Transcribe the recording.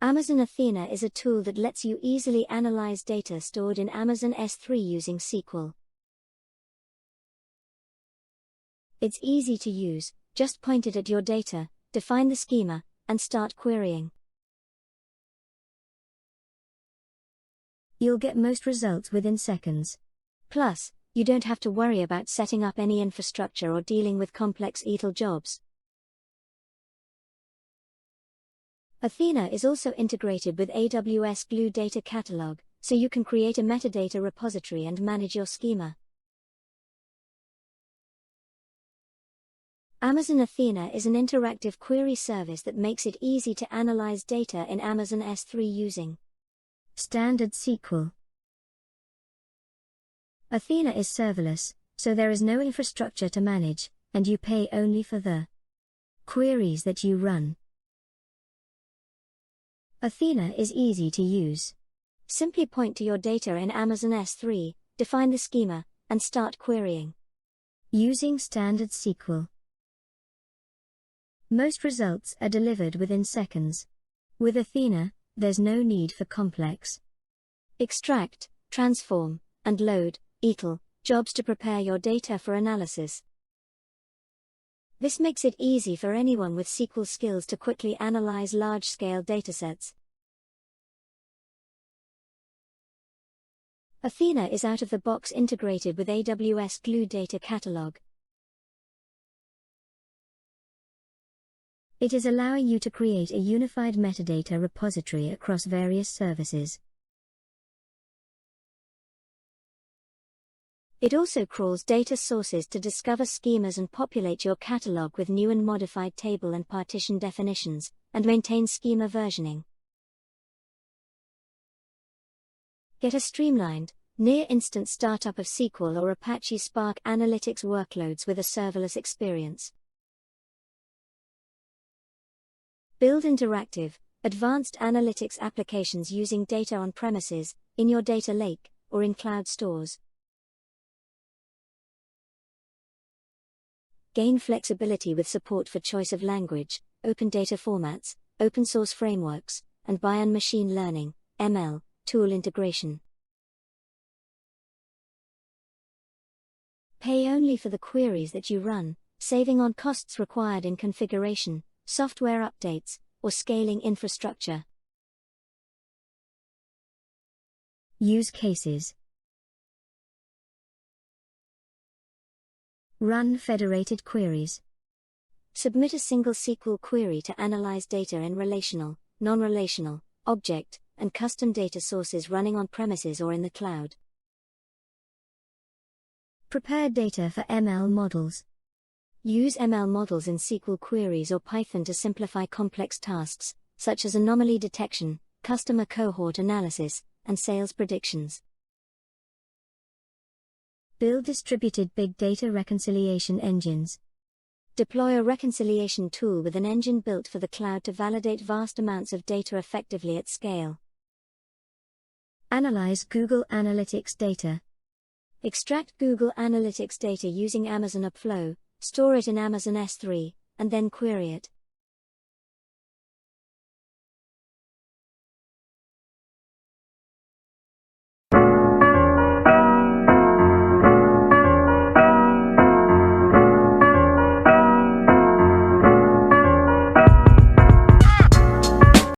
Amazon Athena is a tool that lets you easily analyze data stored in Amazon S3 using SQL. It's easy to use, just point it at your data, define the schema, and start querying. You'll get most results within seconds. Plus, you don't have to worry about setting up any infrastructure or dealing with complex ETL jobs. Athena is also integrated with AWS Glue Data Catalog, so you can create a metadata repository and manage your schema. Amazon Athena is an interactive query service that makes it easy to analyze data in Amazon S3 using standard SQL. Athena is serverless, so there is no infrastructure to manage, and you pay only for the queries that you run. Athena is easy to use. Simply point to your data in Amazon S3, define the schema, and start querying. Using standard SQL. Most results are delivered within seconds. With Athena, there's no need for complex extract, transform, and load ETL jobs to prepare your data for analysis. This makes it easy for anyone with SQL skills to quickly analyze large-scale datasets. Athena is out-of-the-box integrated with AWS Glue Data Catalog. It is allowing you to create a unified metadata repository across various services. It also crawls data sources to discover schemas and populate your catalog with new and modified table and partition definitions, and maintains schema versioning. Get a streamlined, near-instant startup of SQL or Apache Spark analytics workloads with a serverless experience. Build interactive, advanced analytics applications using data on premises, in your data lake, or in cloud stores. Gain flexibility with support for choice of language, open data formats, open source frameworks, and Bayesian machine learning, ML, tool integration. Pay only for the queries that you run, saving on costs required in configuration, software updates, or scaling infrastructure. Use cases. Run federated queries. Submit a single SQL query to analyze data in relational, non-relational, object, and custom data sources running on premises or in the cloud. Prepare data for ML models. Use ML models in SQL queries or Python to simplify complex tasks, such as anomaly detection, customer cohort analysis, and sales predictions. Build distributed big data reconciliation engines. Deploy a reconciliation tool with an engine built for the cloud to validate vast amounts of data effectively at scale. Analyze Google Analytics data. Extract Google Analytics data using Amazon Upflow, store it in Amazon S3, and then query it.